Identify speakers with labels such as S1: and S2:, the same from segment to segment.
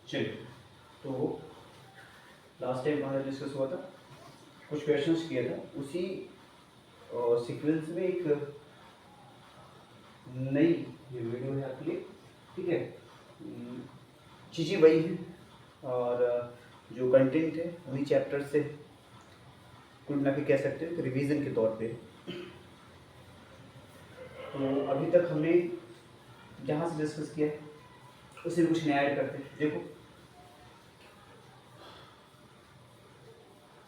S1: चलिए, तो last time हमारा डिस्कस हुआ था, कुछ क्वेश्चंस किया था, उसी सीक्वेंस में एक नई वीडियो है आपके लिए। ठीक है, चीज़ें वही हैं और जो कंटेंट है वही चैप्टर से कुल मिला के कह सकते हैं रिवीजन के तौर पे। तो अभी तक हमने जहाँ से डिस्कस किया है उसे कुछ नया ऐड करते हैं। देखो,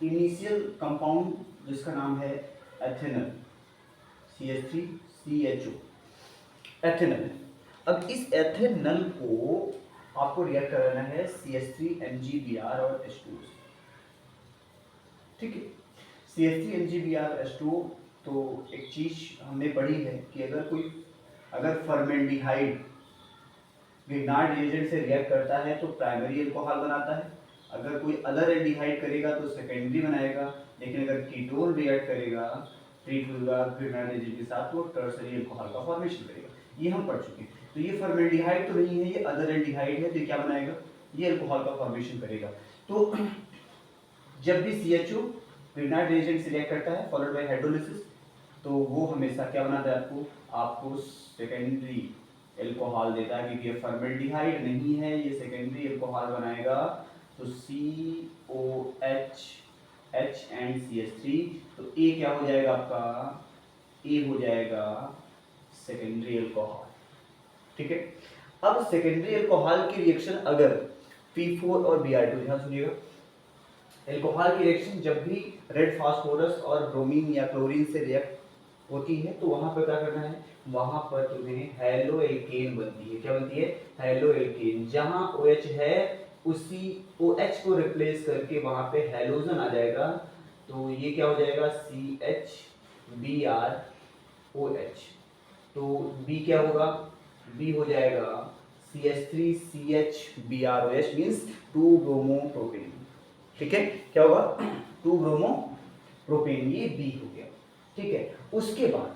S1: इनिशियल कंपाउंड जिसका नाम है एथेनल, CH3CHO, एथेनल। अब इस एथेनल को आपको रिएक्ट कराना है CH3MgBr और H2O से। ठीक है, CH3MgBr H2O। तो एक चीज हमने पढ़ी है कि अगर फॉर्मेल्डिहाइड ग्रिग्नार्ड रिएजेंट से रिएक्ट करता है तो प्राइमरी अल्कोहल बनाता है, अगर कोई अदर एल्डिहाइड करेगा तो सेकेंडरी बनाएगा, लेकिन अगर कीटोन रिएक्ट करेगा ट्रीट होगा ग्रिग्नार्ड रिएजेंट के साथ तो टर्सरी अल्कोहल का फॉर्मेशन करेगा। ये हम पढ़ चुके हैं। तो ये फॉर्मेल्डिहाइड तो नहीं है, ये अदर एल्डिहाइड है, तो क्या बनाएगा, ये अल्कोहल का फॉर्मेशन करेगा। तो जब भी CHO ग्रिग्नार्ड रिएजेंट से रिएक्ट करता है फॉलोड बाय हाइड्रोलिसिस, तो वो हमेशा क्या बनाता है, आपको सेकेंडरी एल्कोहल देता है, क्योंकि ये फॉर्मेल्डिहाइड नहीं है, ये सेकेंडरी एल्कोहल बनाएगा। तो COH H एंड CH3, तो A क्या हो जाएगा आपका, A हो जाएगा सेकेंडरी एल्कोहल। ठीक है, अब सेकेंडरी एल्कोहल की रिएक्शन अगर P4 और Br2, ध्यान सुनिएगा, एल्कोहल की रिएक्शन जब भी रेड फास्फोरस और ब्रोमीन या क्लोरीन से रिएक्ट होती है तो वहां पर क्या करना है, वहां पर तुम्हें हेलो एल्केन बनती है। क्या बनती है, हेलो एल्केन। जहां OH है उसी OH को रिप्लेस करके वहां पे हेलोजन आ जाएगा, तो ये क्या हो जाएगा, CHBrOH। तो B क्या होगा, B हो जाएगा CH3CHBrOH मींस 2 ब्रोमोप्रोपेन। ठीक है, क्या होगा, 2 ब्रोमोप्रोपेन, ये B हो गया। ठीक है, उसके बाद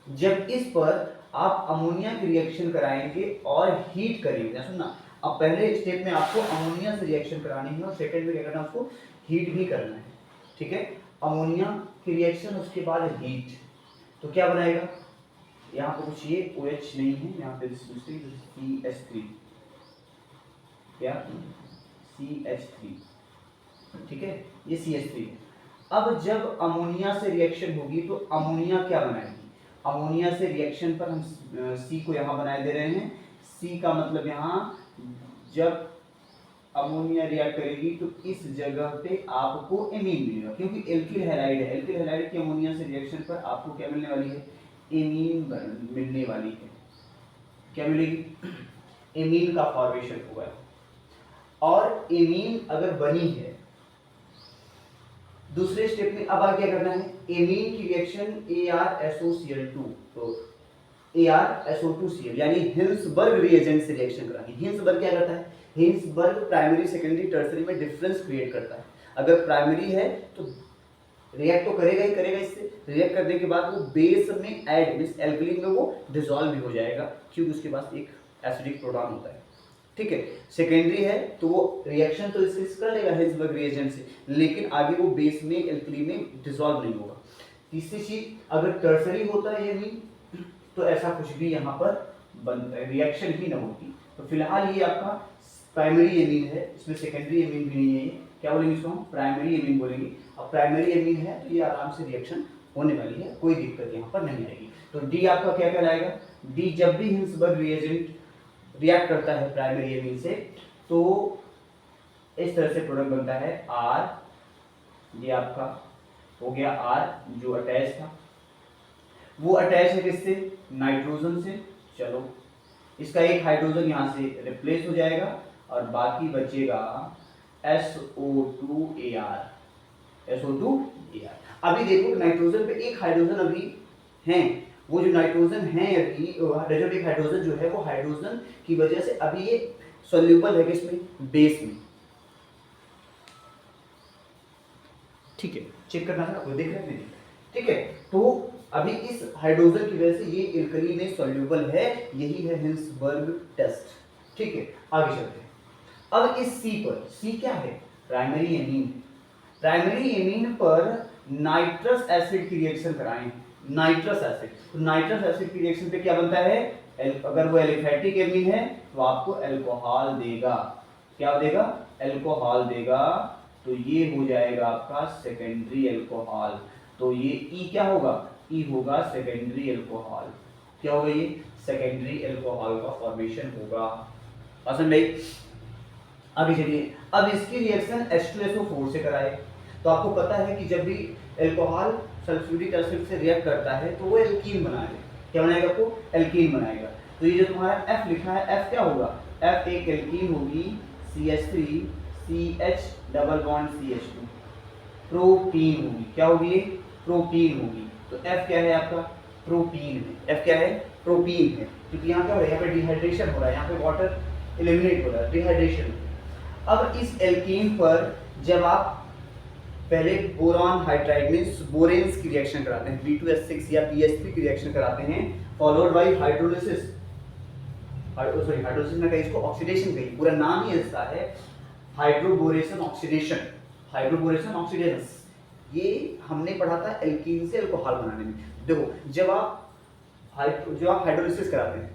S1: जब इस पर आप अमोनिया की रिएक्शन कराएंगे और हीट करेंगे, सुनना, अब पहले स्टेप में आपको अमोनिया से रिएक्शन करानी है और सेकंड में क्या करना है, उसको हीट भी करना है। ठीक है, अमोनिया की रिएक्शन उसके बाद हीट, तो क्या बनाएगा, यहाँ पे कुछ ये OH नहीं है, यहाँ पे दूसरी CH3, क्या CH3, ठीक है, ये CH3 है। अब जब अमोनिया से रिएक्शन होगी तो अमोनिया क्या बनाएगी, अमोनिया से रिएक्शन पर हम C को यहाँ बनाए दे रहे हैं। C का मतलब यहाँ जब अमोनिया रिएक्ट करेगी तो इस जगह पे आपको एमीन मिलेगा, क्योंकि एल्किल हैलाइड है। एल्किल हैलाइड की अमोनिया से रिएक्शन पर आपको क्या मिलने वाली है, एमीन मिलने वाली है। क्या मिलेगी, एमीन का फॉर्मेशन हुआ है। और एमीन अगर बनी है दूसरे स्टेप में, अब आगे क्या करना है, एमीन की रिएक्शन ArSOCl2, तो ArSO2Cl यानी हिल्सबर्ग रिएजेंट से रिएक्शन करानी। हिल्सबर्ग क्या करता है, हिल्सबर्ग प्राइमरी सेकेंडरी टर्सरी में डिफरेंस क्रिएट करता है। अगर प्राइमरी है तो रिएक्ट तो करेगा ही करेगा, इससे रिएक्ट करने के बाद वो बेस में ऐड मींस एल्कलीन में वो डिसॉल्व भी हो जाएगा, क्योंकि उसके पास एक एसिडिक प्रोटॉन होता है। ठीक है, सेकेंडरी है तो वो रिएक्शन तो इससे कर लेगा हिल्सबर्ग रिएजेंट से, लेकिन आगे वो बेस में एल्कली में डिसॉल्व नहीं होगा। तीसरी चीज, अगर टर्सरी होता है ये नहीं तो ऐसा कुछ भी यहाँ पर बनता है, रिएक्शन ही ना होती। तो फिलहाल ये आपका प्राइमरी एमीन है, इसमें सेकेंडरी एमीन भी नहीं है, ये क्या बोलेंगे इसको हम, प्राइमरी एमीन बोलेंगे। अब प्राइमरी एमीन है तो ये आराम से रिएक्शन होने वाली है, कोई दिक्कत यहाँ पर नहीं आएगी। तो डी आपका क्या कहलाएगा, डी जब भी हिल्सबर्ग रिएजेंट रिएक्ट करता है प्राइमरी एमीन से तो इस तरह से प्रोडक्ट बनता है R, ये आपका हो गया R जो अटैच था, वो अटैच है किससे, नाइट्रोजन से। चलो, इसका एक हाइड्रोजन यहाँ से रिप्लेस हो जाएगा और बाकी बचेगा SO2AR। अभी देखो नाइट्रोजन पे एक हाइड्रोजन अभी है, वो जो नाइट्रोजन है अभी रेजोटिक हाइड्रोजन जो है वो हाइड्रोजन की वजह से अभी ये सॉल्यूबल है किसमें, बेस में। ठीक है, चेक करना था, वो देख रहे हैं। ठीक है, तो अभी इस हाइड्रोजन की वजह से ये एल्कली में सॉल्यूबल है, यही है हिल्सबर्ग टेस्ट। ठीक है, आगे चलते हैं। अब इस सी पर, सी क्या है, प्राइमरी एमीन, प्राइमरी एमीन पर नाइट्रस एसिड की रिएक्शन कराएं, नाइट्रस एसिड, तो नाइट्रस एसिड की रिएक्शन पे क्या बनता है, अगर वो एलिफेटिक एमीन है तो आपको अल्कोहल देगा, क्या देगा, अल्कोहल देगा, तो ये हो जाएगा आपका सेकेंडरी अल्कोहल, तो ये ई क्या होगा, ई होगा सेकेंडरी अल्कोहल, क्या होगा ये, सेकेंडरी अल्कोहल का फॉर्मेशन होगा, समझ भाई। अभी चलिए, अब इसकी रिएक्शन H2SO4 से कराए, तो आपको पता है कि जब भी अल्कोहल सल्फ्यूरिक एसिड से रिएक्ट करता है तो वो एल्कीन बनाएगा, क्या बनाएगा, आपको एल्कीन बनाएगा, तो ये जो तुम्हारा F लिखा है, F क्या होगा, F एक एल्कीन होगी, CH3 CH double bond CH2, propene होगी, क्या होगी ये, प्रोपीन होगी, तो F क्या है आपका, प्रोपीन है, F क्या है, प्रोपीन है, क्योंकि यहाँ क्या हो रहा है, यहाँ पे डिहाइड्रेशन हो रहा है, यहाँ पे वाटर एलिमिनेट हो रहा है, डिहाइड्रेशन। अब इस एल्कीन पर जब आप पहले बोरॉन हाइड्राइड में बोरेन्स की रिएक्शन कराते हैं, B2S6 या BH3 की रिएक्शन कराते हैं, followed by hydrolysis, sorry hydrolysis में कहीं इसको ऑक्सीडेशन कही, पूरा नाम ही इसका है हाइड्रोबोरेशन ऑक्सीडेशन, हाइड्रोबोरेशन ऑक्सीडेशन, ये हमने पढ़ा था एल्कीन से अल्कोहल बनाने में। देखो जब आप हाइड्रोलिसिस कराते हैं,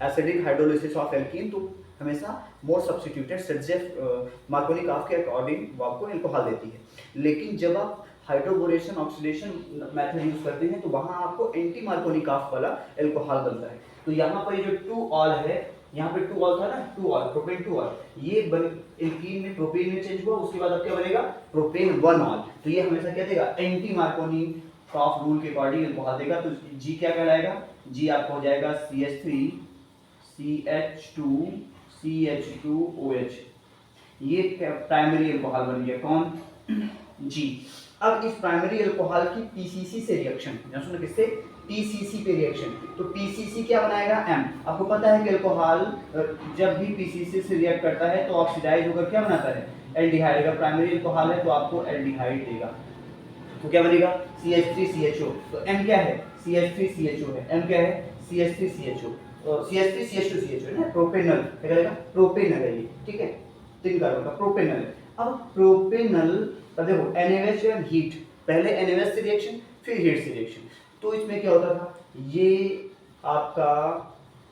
S1: एसिडिक हाइड्रोलिसिस ऑफ एल्कीन, तो हमेशा मोर सब्स्टिट्यूटेड सजेस्ट मार्कोनिकॉफ के अकॉर्डिंग वो आपको अल्कोहल देती है, लेकिन जब आप हाइड्रोबोरेशन ऑक्सीडेशन मेथड यूज करते हैं तो वहां आपको एंटी मार्कोनिकॉफ वाला अल्कोहल बनता है। तो यहाँ पर ये जो 2 ऑल है, यहाँ पे 2 ऑल था ना, 2 ऑल प्रोपेन 2 ऑल, ये एल्कीन में प्रोपेन में चेंज हुआ, उसके बाद अब क्या बनेगा, प्रोपेन 1 ऑल, तो ये हमेशा क्या देगा, एंटी मार्कोनिकॉफ रूल के अकॉर्डिंग अल्कोहल देगा, तो जी क्या कहलाएगा, जी आपको हो जाएगा CH3 CH2 CH2OH, ये प्राइमरी अल्कोहल बन गया, कौन, जी। अब इस प्राइमरी अल्कोहल की पीसीसी से रिएक्शन, सुनो किससे, पीसीसी पे रिएक्शन, तो पीसीसी क्या बनाएगा, M, आपको पता है कि अल्कोहल जब भी पीसीसी से रिएक्ट करता है तो ऑक्सीडाइज होकर क्या बनाता है, एल्डिहाइड, अगर प्राइमरी अल्कोहल है तो आपको एल्डिहाइड देगा, तो क्या बनेगा CH3CHO, तो M क्या है, CH3CHO है, M क्या है, CH3CHO, CH3CH2CHO है ना, प्रोपेनल, क्या करेगा, प्रोपेनल है ये, ठीक है, 3 कार्बन का प्रोपेनल है। अब प्रोपेनल देखो NaOH जो है हीट, पहले NaOH से रिएक्शन फिर हीट से रिएक्शन, तो इसमें क्या होता था, ये आपका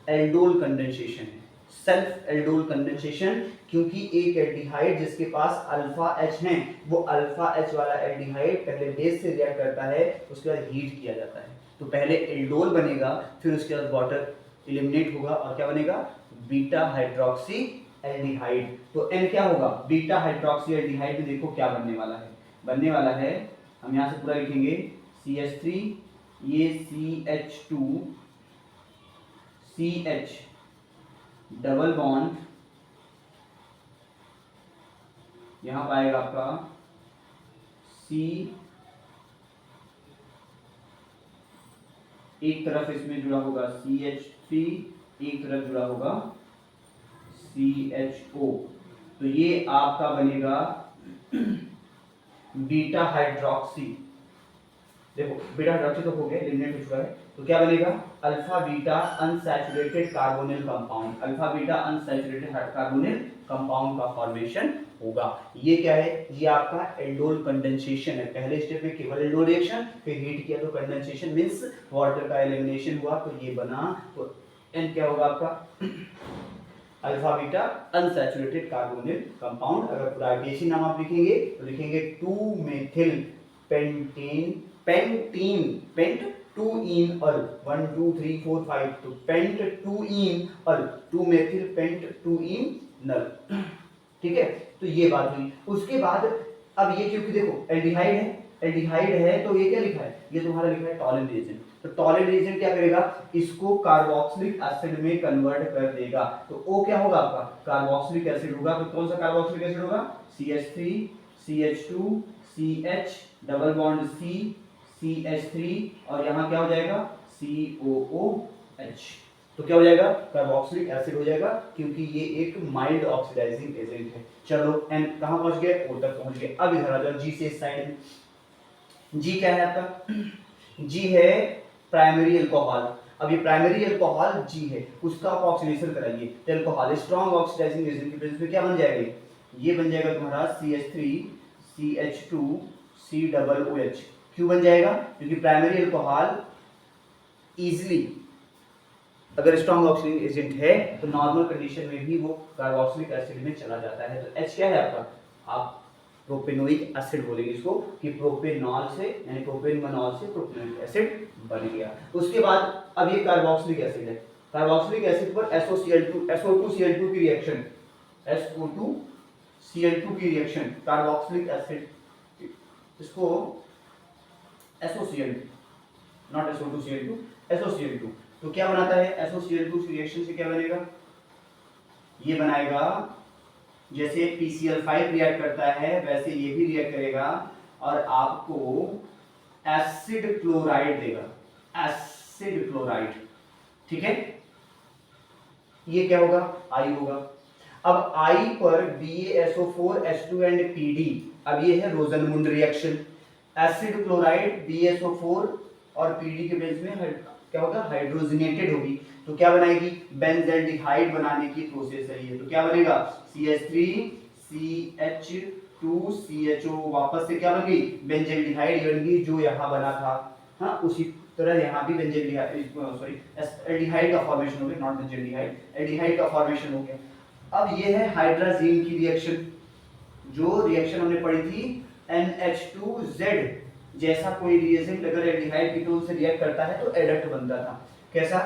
S1: एल्डोल कंडेंसेशन है, सेल्फ एल्डोल कंडेंसेशन, क्योंकि एक एल्डिहाइड जिसके पास अल्फा H है, वो अल्फा H वाला एल्डिहाइड पहले बेस से रिएक्ट करता है, उसके बाद हीट किया जाता है, तो पहले एल्डोल बनेगा, फिर उसके बाद वाटर एलिमिनेट होगा और क्या बनेगा, बीटा हाइड्रोक्सी एल्डिहाइड, तो N क्या होगा, बीटा हाइड्रोक्सी एल्डिहाइड में देखो क्या बनने वाला है, बनने वाला है, हम यहाँ से पूरा लिखेंगे CH3, ये CH2 CH डबल बॉन्ड, यहां पर आएगा आपका C, एक तरफ इसमें जुड़ा होगा CH3, एक तरफ जुड़ा होगा CHO, तो ये आपका बनेगा बीटा हाइड्रोक्सी, देखो बीटा हाइड्रोक्सी तो हो गया, एलिमिनेट हो चुका है, तो क्या बनेगा, alpha beta unsaturated carbonyl compound, alpha beta unsaturated carbonyl compound का फॉर्मेशन होगा। ये क्या है, ये आपका एल्डोल कंडेंसेशन है, पहले स्टेप में केवल एल्डोल रिएक्शन, फिर हीट किया तो कंडेंसेशन मींस वाटर का एलिमिनेशन हुआ, तो ये बना, तो एन क्या होगा आपका alpha beta unsaturated carbonyl compound. अगर पूरा आईटीसी नाम आप लिखेंगे तो लिखेंगे 2 मेथिल पेंटेन, पेंटीन, पेंट 2 इन अल, 1 2 3 4 5, तो पेंट 2 इन अल, 2 मेथिल पेंट 2 इन नल, ठीक है, तो ये बात हुई। उसके बाद अब ये क्योंकि देखो एल्डिहाइड है तो ये क्या लिखा है, ये तुम्हारा लिखा है टॉलेंट रीजन, तो टॉलेंट रीजन क्या करेगा, इसको कार्बोक्सिलिक एसिड में कन्वर्ट कर देगा, तो O क्या होगा आपका, कार्बोक्सिलिक एसिड होगा, तो कौन सा कार्बोक्सिलिक एसिड होगा, CH3 CH2 CH double bond C CH3, और यहाँ क्या हो जाएगा COOH, तो क्या हो जाएगा, कार्बोक्सिलिक एसिड हो जाएगा, क्योंकि ये एक माइल्ड ऑक्सीडाइजिंग एजेंट है। चलो एन कहां पहुंच गए, O तक पहुंच गए। अब इधर आ जाओ जी से इस साइड में, जी क्या है आपका, जी है प्राइमरी अल्कोहल। अब ये प्राइमरी अल्कोहल G है, उसका आप ऑक्सीडेशन कराइए तो अल्कोहल स्ट्रॉन्ग ऑक्सीडाइजिंग एजेंट की प्रेजेंस में क्या बन जाएगा, ये बन जाएगा तुम्हारा CH3CH2COOH। क्यों बन जाएगा, क्योंकि प्राइमरी अल्कोहल इजीली अगर स्ट्रॉन्ग ऑक्सीडेशन एजेंट है तो नॉर्मल कंडीशन में भी वो कार्बोक्सिलिक एसिड में चला जाता है। तो H क्या है आपका, आप प्रोपेनोइक एसिड बोलेंगे इसको कि प्रोपेनॉल से यानी प्रोपेनमनॉल से प्रोपेनोइक एसिड बन गया। उसके बाद अब ये कार्बोक्सिलिक एसिड है, कार्बोक्सिलिक एसिड पर SO2Cl2 की रिएक्शन, SO2Cl2 की रिएक्शन कार्बोक्सिलिक एसिड, इसको SOCl नॉट SO2Cl2 SOCl2, तो क्या बनाता है SOCl2 रिएक्शन से क्या बनेगा, ये बनाएगा जैसे PCl5 रिएक्ट करता है वैसे ये भी रिएक्ट करेगा और आपको एसिड क्लोराइड देगा, एसिड क्लोराइड, ठीक है। ये क्या होगा, I होगा। अब I पर BaSO4 H2 एंड PD, अब ये है रोजनमुंड रिएक्शन, एसिड क्लोराइड BaSO4 और PD के बेस में क्या होगा, हाइड्रोजनेटेड होगी, तो क्या बनाएगी, बेंजल्डिहाइड बनाने की प्रोसेस है ये, तो क्या बनेगा CH3CH2CHO, वापस से क्या बन गई, बेंजल्डिहाइड बन गई जो यहाँ बना था। हाँ, उसी तरह यहाँ भी बेंजल्डिहाइड सॉरी एल्डिहाइड का फॉर्मेशन हो गया, नॉट बेंजल्डिहाइड, एल्डिहाइड का फॉर्मेशन हो गया। अब ये है हाइड्राजीन की रिएक्शन, जो रिएक्शन हमने पढ़ी थी NH2Z जैसा कोई रिएजेंट अगर एल्डिहाइड कीटोन से रिएक्ट करता है तो एडक्ट बनता था, कैसा,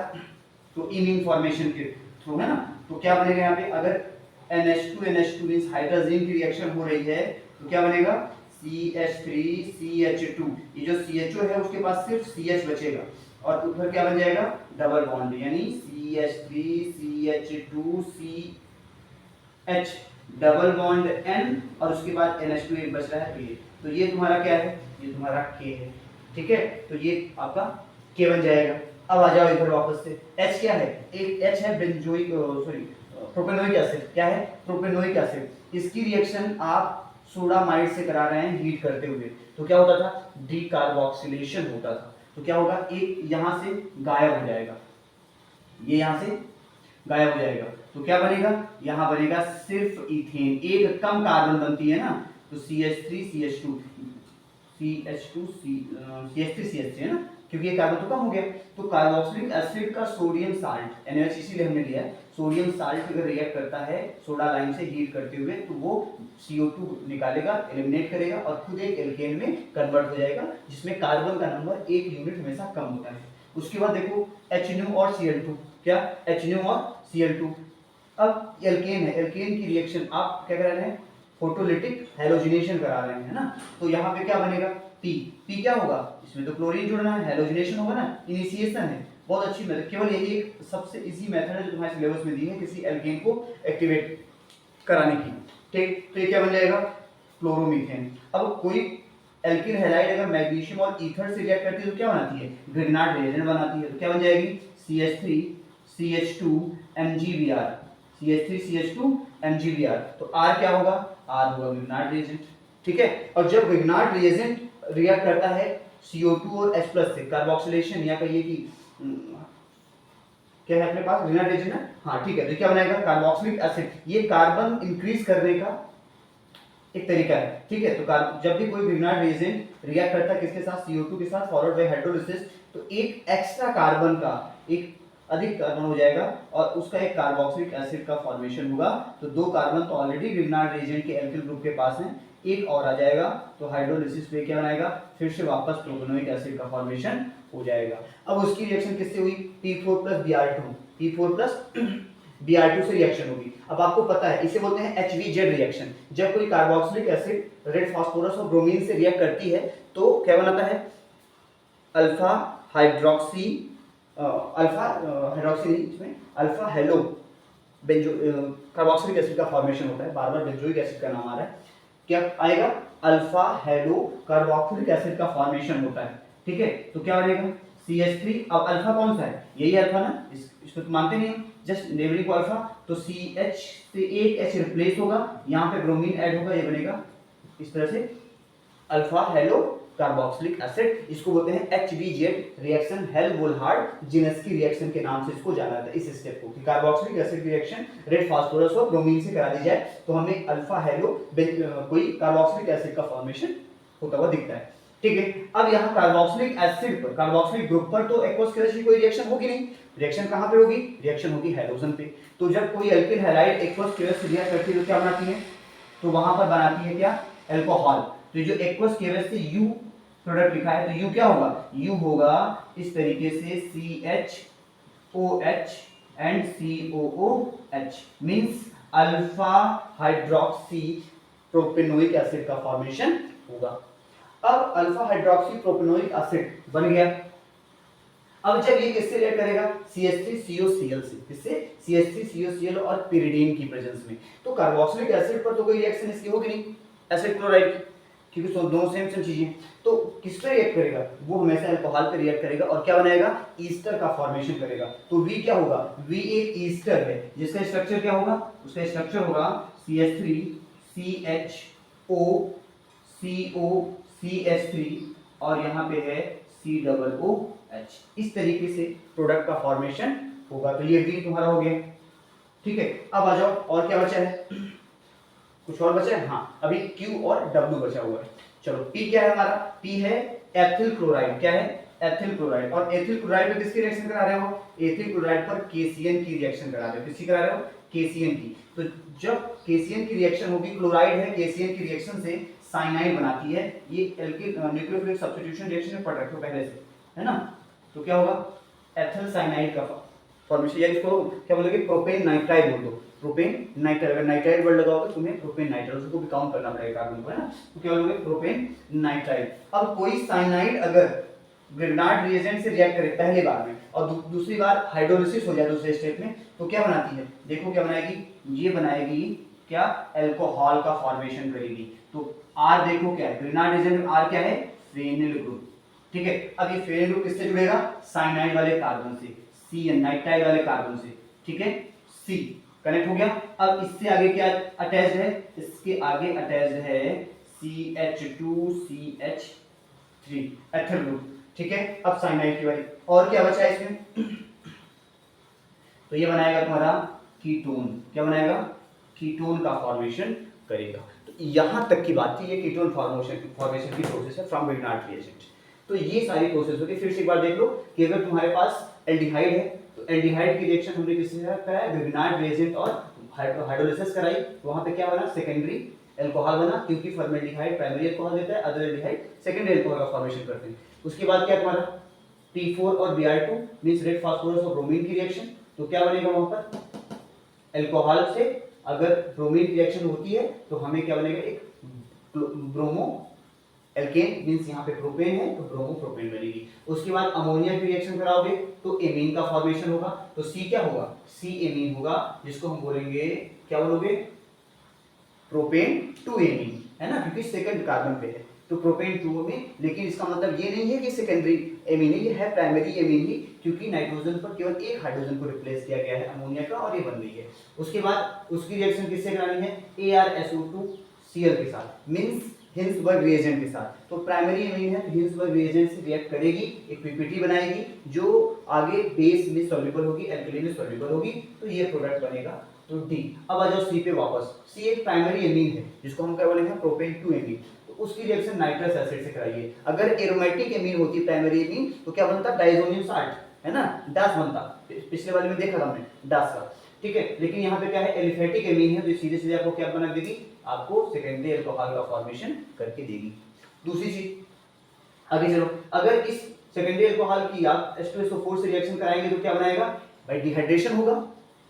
S1: तो इमीन फॉर्मेशन के थ्रू, है ना। तो क्या बनेगा यहाँ पे, अगर NH2 मींस हाइड्राजीन की रिएक्शन हो रही है तो क्या बनेगा CH3CH2, ये जो CHO है उसके पास सिर्फ CH बचेगा और ऊपर क्या बन जाएगा, डबल बॉन्ड, यानी CH3CH2CH डबल बॉन्ड N और उसके बाद NH2 एक बच रहा है, तो ये तुम्हारा क्या है, ये तुम्हारा K है, ठीक है। तो ये आपका K बन जाएगा। अब आ जाओ इधर वापस से, H क्या है, एक H है बेंजोइक सॉरी प्रोपेनोइक एसिड, क्या है, प्रोपेनोइक एसिड, इसकी रिएक्शन आप सोडामाइड से करा रहे हैं हीट करते हुए, तो क्या होता था, डीकार्बोक्सिलेशन होता था, तो क्या होगा, एक यहाँ से गायब हो जाएगा, ये यहाँ से गायब हो जाएगा, तो क्या बनेगा, यहाँ बनेगा सिर्फ इथेन, एक कम कार्बन बनती है ना, तो CH3CH2 है ना, क्योंकि ये कार्बन तो कम हो गया, तो कार्बोक्सिलिक एसिड का सोडियम साल्ट NaOH इसीलिए हमने लिया है, सोडियम साल्ट अगर रिएक्ट करता है सोडा लाइम से हीट करते हुए तो वो CO2 निकालेगा, एलिमिनेट करेगा और खुद एक एल्केन में कन्वर्ट हो जाएगा, जिसमें कार्बन का नंबर एक यूनिट हमेशा कम होता है। उसके बाद देखो HNO और Cl2, क्या HNO और Cl2, अब एल्केन है, एल्केन की रिएक्शन आप क्या करा रहे हैं, फोटोलिटिक हैलोजिनेशन करा रहे हैं, है ना, तो यहाँ पे क्या बनेगा, P क्या होगा, इसमें तो क्लोरीन जुड़ना है, हैलोजिनेशन होगा ना, इनिशिएशन है, बहुत अच्छी मेथड, केवल यही एक सबसे इजी मेथड है जो तुम्हारे सिलेबस में दी है किसी एल्केन को एक्टिवेट कराने की, ठीक। तो ये क्या बन जाएगा, क्लोरोमीथेन। अब कोई एल्किल हैलाइड अगर मैग्नीशियम और ईथर से रिएक्ट करती है तो क्या बनाती है, ग्रिग्नार्ड रिएजेंट बनाती है, तो क्या बन जाएगी CH3CH2MgBr, CH3CH2MgBr, तो R क्या होगा, R होगा ग्रिग्नार्ड रिएजेंट, ठीक है। और जब ग्रिग्नार्ड रिएजेंट रिएक्ट करता है CO2 और H+ से कार्बोक्सिलेशन, या कहिए कि क्या है अपने पास ग्रिग्नार्ड रिएजेंट है, हाँ ठीक है, तो क्या बनाएगा, कार्बोक्सिलिक एसिड, ये कार्बन इंक्रीज करने का एक तरीका है, ठीक है। तो जब भी कोई ग्रिग्नार्ड रिएजेंट रिएक्ट करता है किसके साथ, CO2 के साथ, फॉलोड बाय हाइड्रोलिसिस, तो एक एक्स्ट्रा कार्बन का एक अधिक कार्बन हो जाएगा और उसका एक कार्बोक्सिलिक एसिड का फॉर्मेशन होगा, तो दो कार्बन तो ऑलरेडी ग्रिग्नार्ड रिएजेंट के एल्किल ग्रुप के पास हैं, एक और आ जाएगा तो हाइड्रोलिसिस पे क्या बनाएगा, फिर से वापस प्रोपेनोइक एसिड का फॉर्मेशन हो जाएगा। अब उसकी रिएक्शन किससे हुई, P4+Br2 से रिएक्शन होगी। अब आपको पता है इसे बोलते हैं HVZ रिएक्शन, जब कोई कार्बोक्सिलिक एसिड रेड फास्फोरस और ब्रोमीन से रिएक्ट करती है तो क्या बनाता है, अल्फा हाइड्रोक्सी इसमें alpha halo benzo carboxylic acid का फॉर्मेशन होता है, बार बार बेंजोइक एसिड का नाम आ रहा है, क्या आएगा, अल्फा हेलो कार्बोक्सिलिक एसिड का फॉर्मेशन होता है, ठीक है। तो क्या बनेगा CH3, अब अल्फा कौन सा है, यही अल्फा ना, इसको तो मानते नहीं, जस्ट नेबरिंग को अल्फा, तो CH से एक H रिप्लेस होगा, यहाँ पे ब्रोमीन ऐड होगा, ये बनेगा इस तरह से अल्फा हेलो कार्बोक्सिलिक एसिड, इसको बोलते हैं HBZ रिएक्शन, हेल्महोल्ट्ज जिनस्की रिएक्शन के नाम से इसको जाना जाता है इस स्टेप को, कि कार्बोक्सिलिक एसिड की रिएक्शन रेड फास्फोरस और ब्रोमीन से करा दी जाए तो हमें अल्फा हेलो कोई कार्बोक्सिलिक एसिड का फॉर्मेशन होता हुआ दिखता है। ठीक है, अब यहाँ कार्बोक्सिलिक एसिड पर, कार्बोक्सिलिक ग्रुप पर तो एक्वस केमिस्ट्री की कोई रिएक्शन होगी नहीं, रिएक्शन कहाँ पे होगी, रिएक्शन होगी हाइड्रोजन पे। तो जब कोई alkyl halide aqueous chemistry react करती है तो क्या बनाती है, तो वहां पर बनाती है क्या, अल्कोहल। तो जो एक्वस केमिस्ट्री यू प्रोडक्ट लिखा है तो यू क्या होगा, यू होगा इस तरीके से CHOH and COOH means alpha hydroxy propanoic acid का फॉर्मेशन होगा। अब अल्फा हाइड्रोक्सी प्रोपेनोइक एसिड बन गया। अब जब ये किससे रिएक्ट करेगा, CH3COCl से, किससे, CH3COCl और pyridine की प्रेजेंस में। तो कार्बोक्सिलिक एसिड पर तो कोई रिएक्शन इसकी होगी नहीं एसिड क्लोराइड की, क्योंकि दोनों सेम चीजें। तो किस पे रिएक्ट करेगा, वो हमेशा अल्कोहल पे रिएक्ट करेगा और क्या बनाएगा, ईस्टर का फॉर्मेशन करेगा। तो V क्या होगा, V एक ईस्टर है जिसका स्ट्रक्चर क्या होगा, उसका स्ट्रक्चर होगा CH3CHO और यहाँ पे है COOH। इस तरीके से प्रोडक्ट का फॉर्मेशन होगा। तो ये V तुम्हारा हो गया। ठीक है, अब आ जाओ और क्या बचा है, कुछ और बचा है, हाँ अभी Q और W बचा हुआ है। चलो P क्या है हमारा, P है एथिल क्लोराइड, क्या है, एथिल क्लोराइड। और एथिल क्लोराइड में किसकी रिएक्शन करा रहे हो, एथिल क्लोराइड पर KCN की रिएक्शन करा रहे हो, किसकी करा रहे हो, KCN की। तो जब KCN की रिएक्शन होगी, क्लोराइड है KCN की रिएक्शन से साइनाइड बनाती है, ये एल्किल न्यूक्लियोफिलिक सब्स्टिट्यूशन रिएक्शन में पढ़ रखे हो पहले से, है ना। तो क्या होगा, एथिल साइनाइड का फॉर्मेशन, या इसको क्या बोलोगे, प्रोपेन नाइट्राइड बोल दो, प्रोपेन नाइट्राइड। अगर नाइट्राइड वर्ड लगाओगे तुम्हें प्रोपेन नाइट्राइड, उसको भी काउंट करना पड़ेगा कार्बन को, है ना। तो क्या बोलोगे, प्रोपेन नाइट्राइड। अब कोई साइनाइड अगर ग्रिग्नार्ड रिएजेंट से रिएक्ट करे पहली बार में और दूसरी बार हाइड्रोलिसिस हो जाए दूसरे स्टेप में, तो क्या बनाती है, देखो क्या बनाएगी, ये बनाएगी क्या, अल्कोहल का फॉर्मेशन करेगी। तो R देखो क्या है, ग्रिग्नार्ड रिएजेंट में R क्या है, फेनिल ग्रुप। ठीक है, अब ये फेनिल ग्रुप किससे जुड़ेगा, साइनाइड वाले कार्बन से, CN नाइट्राइड वाले कार्बन से। ठीक है, C कनेक्ट हो गया। अब इससे आगे क्या अटैच्ड है, इसके आगे अटैच्ड है CH2CH3 एथिल ग्रुप। ठीक है, अब साइनाइड की बारी, और क्या बचा है इसमें, तो ये बनाएगा तुम्हारा कीटोन, क्या बनाएगा, कीटोन का फॉर्मेशन करेगा। तो यहां तक की बात थी, ये कीटोन फॉर्मेशन की प्रोसेस है फ्रॉम ग्रिग्नार्ड रिएजेंट। तो ये सारी प्रोसेस होती है। फिर से एक बार देख लो कि अगर तुम्हारे पास एल्डिहाइड है तो एल्डिहाइड की रिएक्शन हमने किससे कराया, ग्रिग्नार्ड रिएजेंट और हाइड्रोलिसिस कराई, तो वहां पे क्या बना, सेकेंडरी अल्कोहल बना, क्योंकि फॉर्मेल्डिहाइड प्राइमरी अल्कोहल देता है, अदर एल्डिहाइड सेकेंडरी अल्कोहल का फॉर्मेशन करते हैं। उसके बाद क्या तुम्हारा T4 और Br2 मींस रेड फास्फोरस और ब्रोमीन की रिएक्शन। तो क्या बनेगा वहां पर, अल्कोहल से अगर ब्रोमीन रिएक्शन होती है तो हमें क्या बनेगा, एक ब्रोमो एल्केन मींस यहाँ पे प्रोपेन है तो ब्रोमो प्रोपेन बनेगी। उसके बाद अमोनिया की रिएक्शन कराओगे तो एमीन का फॉर्मेशन होगा। तो C क्या होगा, C एमीन होगा, जिसको हम बोलेंगे, क्या बोलोगे, प्रोपेन 2 एमीन, है ना, क्योंकि सेकंड कार्बन पे है तो प्रोपेन 2 एमीन। लेकिन इसका मतलब ये नहीं है कि सेकेंडरी एमीन है, ये है प्राइमरी एमीन ही, क्योंकि नाइट्रोजन पर केवल एक हाइड्रोजन को रिप्लेस किया गया है अमोनिया का और ये बन गई है। उसके बाद उसकी रिएक्शन किससे करानी है, ArSO2Cl के साथ मींस हिंसबर्ग रिएजेंट के साथ। तो प्राइमरी एमीन है तो हिंसबर्ग रिएजेंट से रिएक्ट करेगी, एक पीपीटी बनाएगी जो आगे बेस में सॉल्युबल होगी, एल्कली में सॉल्युबल होगी, तो ये प्रोडक्ट बनेगा। तो D। अब आ जाओ C पे वापस। C एक प्राइमरी एमीन है जिसको हम क्या बोलेंगे, प्रोपेन 2 एमीन। तो उसकी रिएक्शन नाइट्रस एसिड से कराइए। अगर एरोमेटिक एमीन होती प्राइमरी एमीन तो क्या बनता, डाइजोनियम साल्ट, है ना, डास बनता, पिछले वाले में देखा था हमने डास का। ठीक है, लेकिन यहाँ पे क्या है, एलिफेटिक एमीन है तो सीधे सीधे आपको क्या बना देगी, आपको सेकेंडरी अल्कोहल का फॉर्मेशन करके देगी। दूसरी चीज आगे चलो, अगर इस सेकेंडरी अल्कोहल की आप H2SO4 से रिएक्शन कराएंगे तो क्या बनाएगा भाई, डिहाइड्रेशन होगा,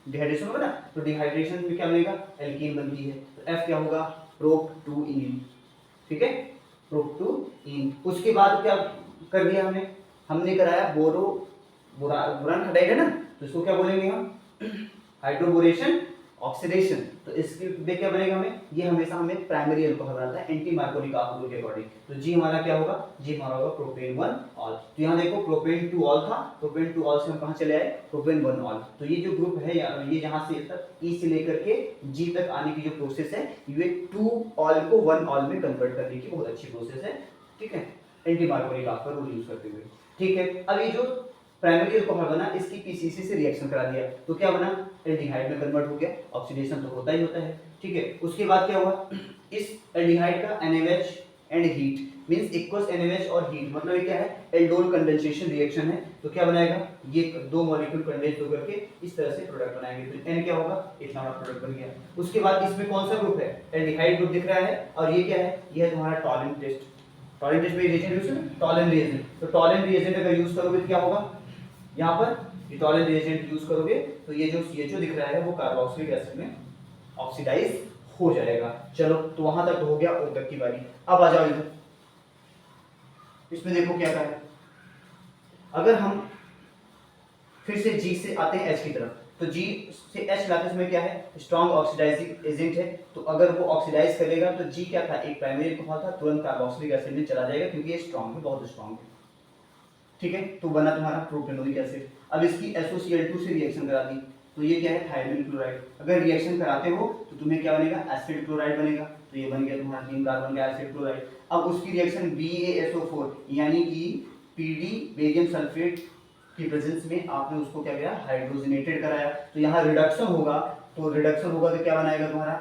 S1: डिहाइड्रेशन होगा ना, तो डिहाइड्रेशन में क्या बनेगा, एल्कीन बनती है। तो F क्या होगा, प्रोप-2-इन। ठीक है, प्रोप-2-इन। उसके बाद क्या कर दिया हमने कराया बोरान हाइड्राइड है ना, तो इसको क्या बोलेंगे हम, हाइड्रोबोरेशन ऑक्सीडेशन। तो इसके में क्या बनेगा, ये हमेशा हमें प्राइमरी अल्कोहल बनाता है एंटी मार्कोनिक एसिड के अकॉर्डिंग। तो जी हमारा क्या होगा, जी हमारा होगा प्रोपेन 1 ऑल। तो यहाँ देखो प्रोपेन 2 ऑल था, प्रोपेन 2 ऑल से हम कहाँ चले आए, प्रोपेन 1 ऑल। तो ये जो ग्रुप है ये जहाँ से तक E से लेकर के G तक आने की जो प्रोसेस है, ये 2 ऑल को 1 ऑल में कन्वर्ट करने की बहुत अच्छी प्रोसेस है। ठीक है, एंटी मार्कोनी का आपका रूल यूज करते हुए। ठीक है, अब ये जो प्राइमरी अल्कोहल बना इसकी पीसीसी से रिएक्शन करा दिया तो क्या बना, एल्डिहाइड में कन्वर्ट हो गया, ऑक्सीडेशन तो होता ही होता है। ठीक है, उसके बाद क्या हुआ, इस एल्डिहाइड का NaOH and heat means equals NaOH और हीट, मतलब ये क्या है, एल्डोल कंडेंसेशन रिएक्शन है। तो क्या बनाएगा, ये दो मॉलिक्यूल कंडेंस होकर के इस तरह से प्रोडक्ट बनाएंगे, तो N क्या होगा, इथेनॉल का प्रोडक्ट बन गया। उसके बाद इसमें कौन सा ग्रुप है, एल्डिहाइड ग्रुप दिख रहा है, और ये क्या है, ये है तुम्हारा टॉलन टेस्ट। टॉलन टेस्ट में रिएजेंट यूज है, टॉलन रिएजेंट। तो टॉलन रिएजेंट अगर यूज करोगे तो क्या होगा, यहाँ पर टॉलन रिएजेंट यूज करोगे तो ये जो CHO दिख रहा है वो कार्बोक्सिलिक एसिड में ऑक्सीडाइज हो जाएगा। चलो, तो वहां तक हो गया, O तक की बारी। अब आ जाओ इधर, इसमें देखो क्या कहा है, अगर हम फिर से G से आते हैं H की तरफ, तो G से H लाते समय क्या है, स्ट्रॉन्ग ऑक्सीडाइजिंग एजेंट है, तो अगर वो ऑक्सीडाइज करेगा तो G क्या था, एक प्राइमरी अल्कोहल था, तुरंत कार्बोक्सिलिक एसिड में चला जाएगा क्योंकि ये स्ट्रॉन्ग है, बहुत स्ट्रॉन्ग है। ठीक है, तो बना तुम्हारा प्रोपेनोइक एसिड। अब इसकी SOCl2 से रिएक्शन करा दी तो ये क्या है, थायमिन क्लोराइड। अगर रिएक्शन कराते हो तो तुम्हें क्या बनेगा, एसिड क्लोराइड बनेगा, तो ये बन गया तुम्हारा 3 कार्बन का एसिड क्लोराइड। अब उसकी रिएक्शन BaSO4 यानी कि PD बेरियम सल्फेट की प्रेजेंस में आपने उसको क्या किया, हाइड्रोजनेटेड कराया, तो यहाँ रिडक्शन होगा, तो रिडक्शन होगा तो क्या बनाएगा तुम्हारा,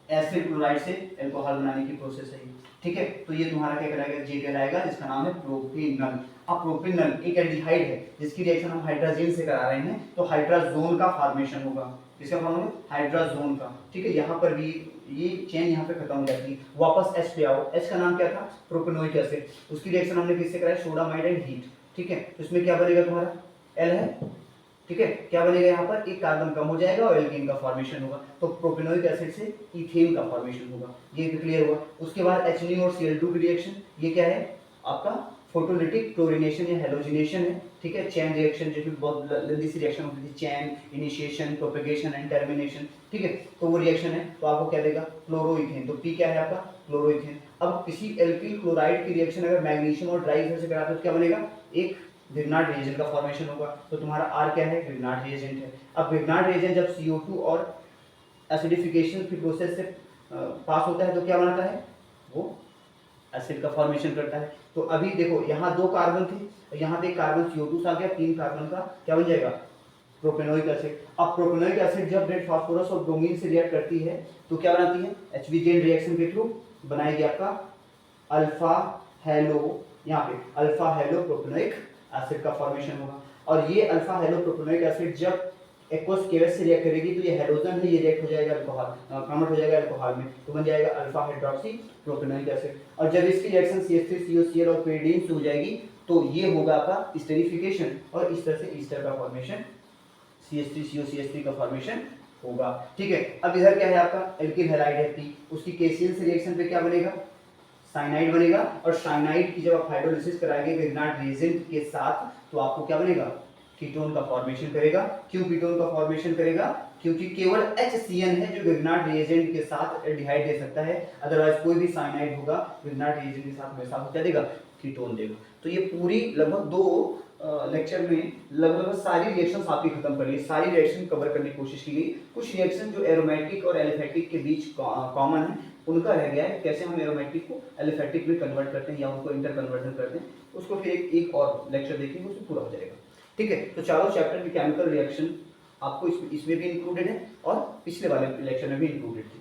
S1: एसिड क्लोराइड से अल्कोहल बनाने की प्रोसेस है। ठीक है, तो ये तुम्हारा क्या कराएगा, जे कहलाएगा, जिसका नाम है प्रोपेनल। अब प्रोपेनल एक एल्डिहाइड है जिसकी रिएक्शन हम हाइड्रोजन से करा रहे हैं, तो हाइड्राजोन का फॉर्मेशन होगा। किसका फॉर्म होगा, हाइड्राजोन का। ठीक है, यहाँ पर भी ये चेन यहाँ पे खत्म हो जाती है, वापस H पे आओ। H का नाम क्या था, प्रोपेनोइक एसिड, उसकी रिएक्शन हमने किससे कराया, सोडामाइड एंड हीट। ठीक है, तो इसमें क्या बनेगा तुम्हारा, L है। ठीक है, क्या बनेगा, यहाँ पर एक कार्बन कम हो जाएगा और एल्कीन का फॉर्मेशन होगा, तो प्रोपेनोइक एसिड से इथेन का फॉर्मेशन होगा। ये भी क्लियर हुआ। उसके बाद HNO और Cl2 की रिएक्शन, ये क्या है आपका, फोटोलिटिक क्लोरीनेशन या हेलोजिनेशन है। ठीक है, चेन रिएक्शन, जो कि बहुत लंबी सी रिएक्शन होती थी, chain, initiation, propagation and termination. ठीक है, तो वो रिएक्शन है, तो आपको क्या देगा, क्लोरोइथेन। तो P क्या है आपका, क्लोरोइथेन। अब किसी एल्किल क्लोराइड की रिएक्शन अगर मैग्नीशियम और ड्राई ईथर से कराते हो तो क्या बनेगा, एक ग्रिग्नार्ड रिएजेंट का फॉर्मेशन होगा, तो तुम्हारा R क्या है, ग्रिग्नार्ड रिएजेंट है। अब ग्रिग्नार्ड रिएजेंट जब CO2 और एसिडिफिकेशन की प्रोसेस से पास होता है तो क्या बनाता है, वो एसिड का फॉर्मेशन करता है। तो अभी देखो यहाँ 2 कार्बन थे, यहाँ पे कार्बन CO2 आ गया, 3 कार्बन का क्या बन जाएगा, प्रोपेनोइक एसिड। अब प्रोपेनोइक एसिड जब रेड फास्फोरस और ब्रोमीन से रिएक्ट करती है तो क्या बनाती है, HB रिएक्शन के थ्रू बनाएगी आपका अल्फा हेलो, यहाँ पे अल्फा हेलो प्रोपेनोइक एसिड का फॉर्मेशन होगा। और ये अल्फा हेलो प्रोपेनोइक एसिड जब एक्वस केवस से रिएक्ट करेगी तो ये हेलोजन है, ये रिएक्ट हो जाएगा अल्कोहल, कन्वर्ट हो जाएगा अल्कोहल में, तो बन जाएगा अल्फा हाइड्रोक्सी प्रोपेनोइक एसिड। और जब इसकी रिएक्शन CH3COCl और pyridine से हो जाएगी तो ये होगा आपका स्टेरिफिकेशन, और इस तरह से ईस्टर का फॉर्मेशन, CH3COCH3 का फॉर्मेशन होगा। ठीक है, अब इधर क्या है आपका, एल्किल हैलाइड है P, उसकी KCl से रिएक्शन पे क्या बनेगा, साइनाइड बनेगा। और साइनाइड की जब आप हाइड्रोलिसिस कराएंगे ग्रिग्नार्ड रिएजेंट के साथ तो आपको क्या बनेगा, कीटोन का फॉर्मेशन करेगा। क्यों कीटोन का फॉर्मेशन करेगा, क्योंकि केवल HCN है जो ग्रिग्नार्ड रिएजेंट के साथ एल्डिहाइड दे सकता है, अदरवाइज कोई भी साइनाइड होगा ग्रिग्नार्ड रिएजेंट के साथ हमेशा क्या देगा, कीटोन देगा। तो ये पूरी लगभग 2 लेक्चर में लगभग सारी रिएक्शंस आपकी खत्म कर ली, सारी रिएक्शन कवर करने की कोशिश की गई। कुछ रिएक्शन जो एरोमेटिक और एलिफेटिक के बीच कॉमन है उनका रह गया है, कैसे हम एरोमेटिक को एलिफेटिक में कन्वर्ट करते हैं या उनको इंटर कन्वर्जन करते हैं, उसको फिर एक और लेक्चर देखेंगे, उसमें पूरा हो जाएगा। ठीक है, तो चारों चैप्टर की केमिकल रिएक्शन आपको इसमें भी इंक्लूडेड है और पिछले वाले लेक्चर में भी इंक्लूडेड है।